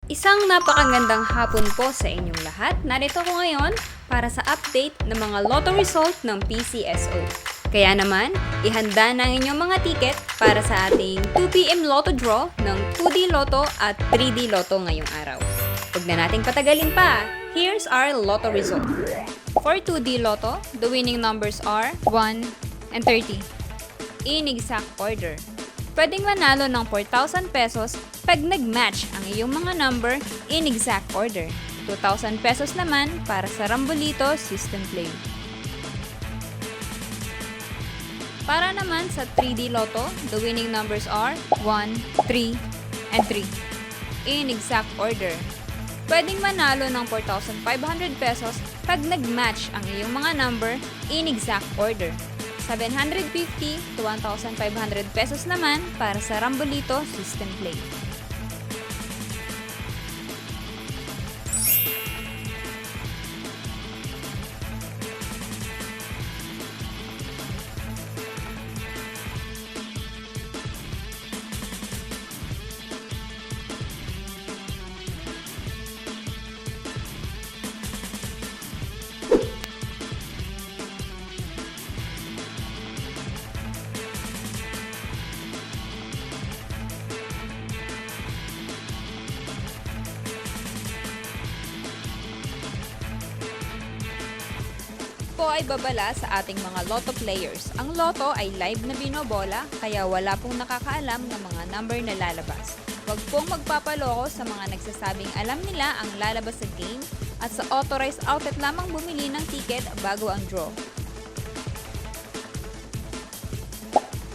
Isang napakagandang hapon po sa inyong lahat. Narito ko ngayon para sa update ng mga lotto result ng PCSO. Kaya naman, ihanda na ang inyong mga ticket para sa ating 2pm lotto draw ng 2D Lotto at 3D Lotto ngayong araw. Huwag na nating patagalin pa. Here's our lotto result. For 2D Lotto, the winning numbers are 1 and 30. In exact order. Pwedeng manalo ng 4,000 pesos pag nag-match ang iyong mga number in exact order. 2,000 pesos naman para sa Rambolito System Play. Para naman sa 3D Lotto, the winning numbers are 1, 3, and 3. In exact order. Pwedeng manalo ng 4,500 pesos pag nag-match ang iyong mga number in exact order. 750 to 1,500 pesos naman para sa Rambolito System Play. Po ay babala sa ating mga lotto players. Ang lotto ay live na binobola, kaya wala pong nakakaalam ng mga number na lalabas. Huwag pong magpapaloko sa mga nagsasabing alam nila ang lalabas sa game at sa authorized outlet lamang bumili ng ticket bago ang draw.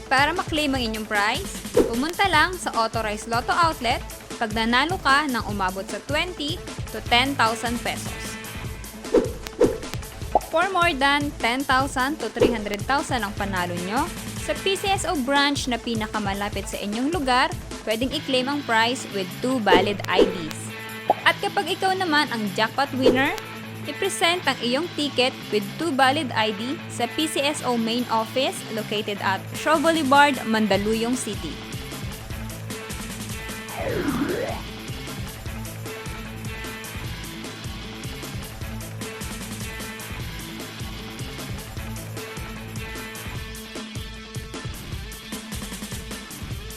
Para maklaim ang inyong prize, pumunta lang sa authorized lotto outlet pag nanalo ka ng umabot sa 20 to 10,000 pesos. For more than 10,000 to 300,000 ang panalo nyo, sa PCSO branch na pinakamalapit sa inyong lugar, pwedeng i-claim ang prize with 2 valid IDs. At kapag ikaw naman ang jackpot winner, i-present ang iyong ticket with 2 valid ID sa PCSO main office located at Shaw Boulevard, Mandaluyong City.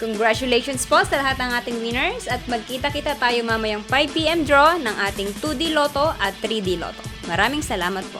Congratulations po sa lahat ng ating winners at magkita-kita tayo mamayang 5pm draw ng ating 2D Lotto at 3D Lotto. Maraming salamat po.